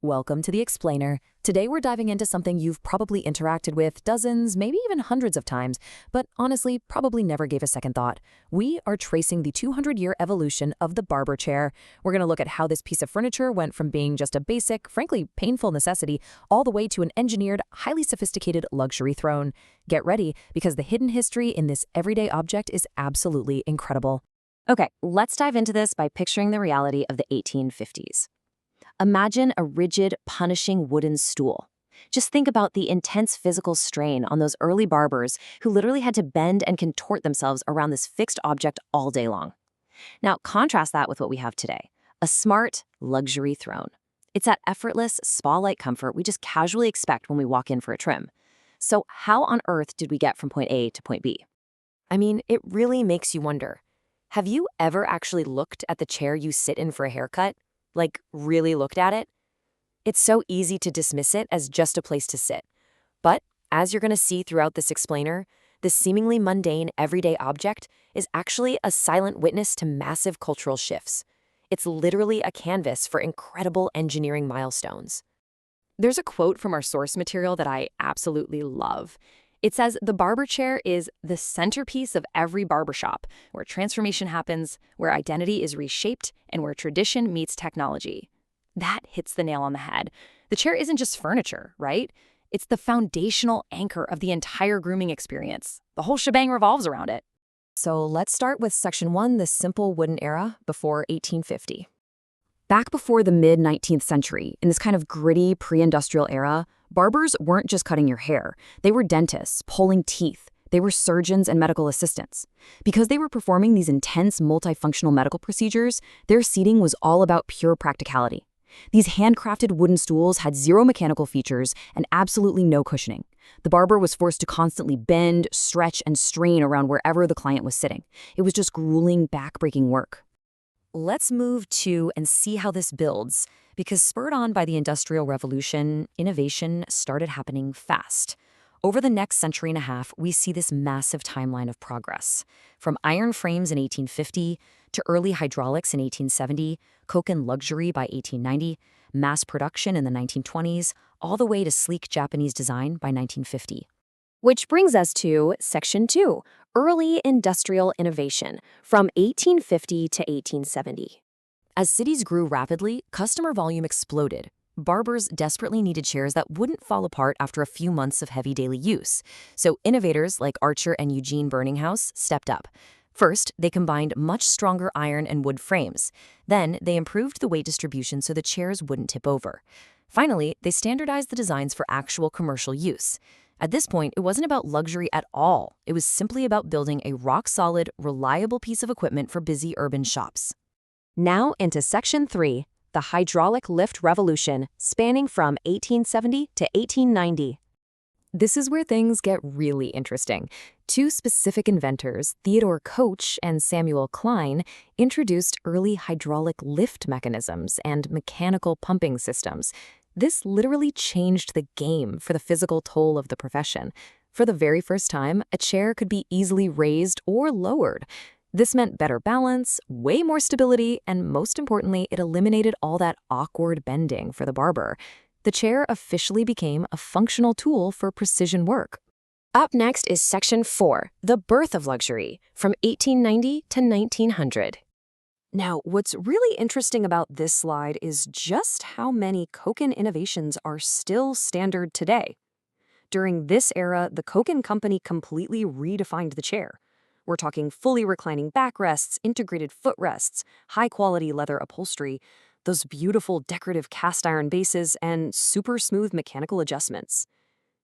Welcome to The Explainer. Today we're diving into something you've probably interacted with dozens, maybe even hundreds of times, but honestly probably never gave a second thought. We are tracing the 200-year evolution of the barber chair. We're going to look at how this piece of furniture went from being just a basic, frankly painful necessity, all the way to an engineered, highly sophisticated luxury throne. Get ready, because the hidden history in this everyday object is absolutely incredible. Okay, let's dive into this by picturing the reality of the 1850s. Imagine a rigid, punishing wooden stool. Just think about the intense physical strain on those early barbers who literally had to bend and contort themselves around this fixed object all day long. Now, contrast that with what we have today, a smart, luxury throne. It's that effortless, spa-like comfort we just casually expect when we walk in for a trim. So how on earth did we get from point A to point B? I mean, it really makes you wonder. Have you ever actually looked at the chair you sit in for a haircut? Like, really looked at it? It's so easy to dismiss it as just a place to sit. But, as you're going to see throughout this explainer, this seemingly mundane, everyday object is actually a silent witness to massive cultural shifts. It's literally a canvas for incredible engineering milestones. There's a quote from our source material that I absolutely love. It says, "The barber chair is the centerpiece of every barbershop, where transformation happens, where identity is reshaped, and where tradition meets technology." That hits the nail on the head. The chair isn't just furniture, right? It's the foundational anchor of the entire grooming experience. The whole shebang revolves around it. So let's start with Section 1, the simple wooden era before 1850. Back before the mid-19th century, in this kind of gritty pre-industrial era, barbers weren't just cutting your hair. They were dentists, pulling teeth. They were surgeons and medical assistants. Because they were performing these intense multifunctional medical procedures, their seating was all about pure practicality. These handcrafted wooden stools had zero mechanical features and absolutely no cushioning. The barber was forced to constantly bend, stretch, and strain around wherever the client was sitting. It was just grueling, back-breaking work. Let's move to and see how this builds, because spurred on by the Industrial Revolution, innovation started happening fast. Over the next century and a half, we see this massive timeline of progress. From iron frames in 1850 to early hydraulics in 1870, coke and luxury by 1890, mass production in the 1920s, all the way to sleek Japanese design by 1950. Which brings us to Section 2, Early Industrial Innovation, from 1850 to 1870. As cities grew rapidly, customer volume exploded. Barbers desperately needed chairs that wouldn't fall apart after a few months of heavy daily use. So innovators like Archer and Eugene Burninghouse stepped up. First, they combined much stronger iron and wood frames. Then, they improved the weight distribution so the chairs wouldn't tip over. Finally, they standardized the designs for actual commercial use. At this point, it wasn't about luxury at all. It was simply about building a rock-solid, reliable piece of equipment for busy urban shops. Now into Section 3, the hydraulic lift revolution, spanning from 1870 to 1890. This is where things get really interesting. Two specific inventors, Theodore Koch and Samuel Klein, introduced early hydraulic lift mechanisms and mechanical pumping systems. This literally changed the game for the physical toll of the profession. For the very first time, a chair could be easily raised or lowered. This meant better balance, way more stability, and most importantly, it eliminated all that awkward bending for the barber. The chair officially became a functional tool for precision work. Up next is Section 4, the birth of luxury, from 1890 to 1900. Now, what's really interesting about this slide is just how many Koken innovations are still standard today. During this era, the Koken company completely redefined the chair. We're talking fully reclining backrests, integrated footrests, high-quality leather upholstery, those beautiful decorative cast-iron bases, and super smooth mechanical adjustments.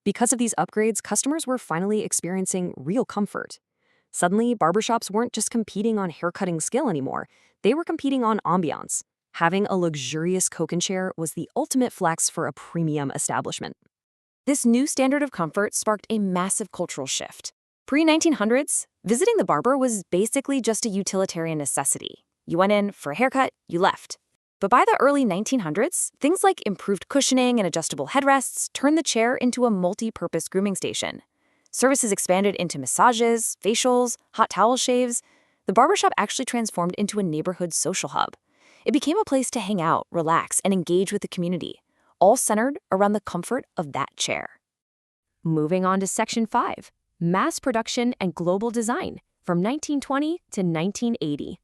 Because of these upgrades, customers were finally experiencing real comfort. Suddenly, barbershops weren't just competing on haircutting skill anymore. They were competing on ambiance. Having a luxurious Koken chair was the ultimate flex for a premium establishment. This new standard of comfort sparked a massive cultural shift. Pre-1900s, visiting the barber was basically just a utilitarian necessity. You went in for a haircut, you left. But by the early 1900s, things like improved cushioning and adjustable headrests turned the chair into a multi-purpose grooming station. Services expanded into massages, facials, hot towel shaves. The barbershop actually transformed into a neighborhood social hub. It became a place to hang out, relax, and engage with the community. all centered around the comfort of that chair. Moving on to Section 5, Mass Production and Global Design, from 1920 to 1980.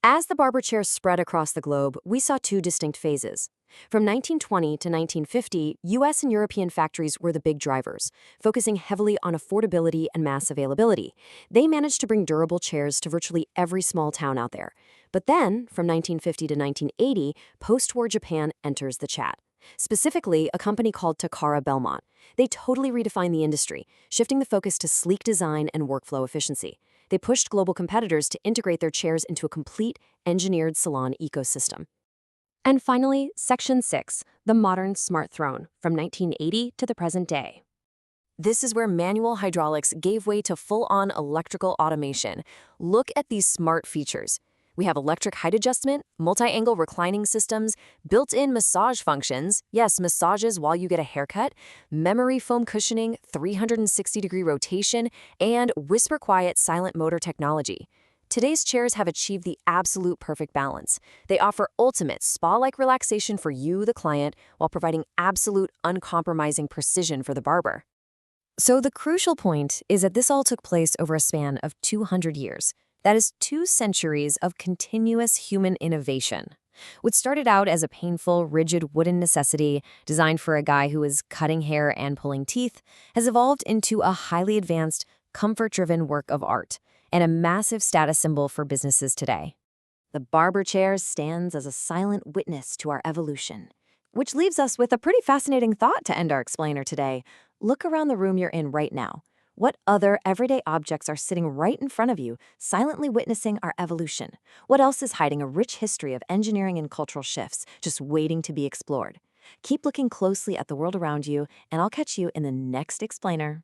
As the Barber chairs spread across the globe, we saw two distinct phases. From 1920 to 1950, US and European factories were the big drivers, focusing heavily on affordability and mass availability. They managed to bring durable chairs to virtually every small town out there. But then, from 1950 to 1980, post-war Japan enters the chat. Specifically, a company called Takara Belmont. They totally redefined the industry, shifting the focus to sleek design and workflow efficiency. They pushed global competitors to integrate their chairs into a complete, engineered salon ecosystem. And finally, Section 6, the modern smart throne, from 1980 to the present day. This is where manual hydraulics gave way to full-on electrical automation. Look at these smart features. We have electric height adjustment, multi-angle reclining systems, built-in massage functions, yes, massages while you get a haircut, memory foam cushioning, 360-degree rotation, and whisper-quiet silent motor technology. Today's chairs have achieved the absolute perfect balance. They offer ultimate spa-like relaxation for you, the client, while providing absolute uncompromising precision for the barber. So the crucial point is that this all took place over a span of 200 years. That is 2 centuries of continuous human innovation. What started out as a painful, rigid wooden necessity designed for a guy who was cutting hair and pulling teeth has evolved into a highly advanced, comfort-driven work of art and a massive status symbol for businesses today. The barber chair stands as a silent witness to our evolution, which leaves us with a pretty fascinating thought to end our explainer today. Look around the room you're in right now. What other everyday objects are sitting right in front of you, silently witnessing our evolution? What else is hiding a rich history of engineering and cultural shifts, just waiting to be explored? Keep looking closely at the world around you, and I'll catch you in the next explainer.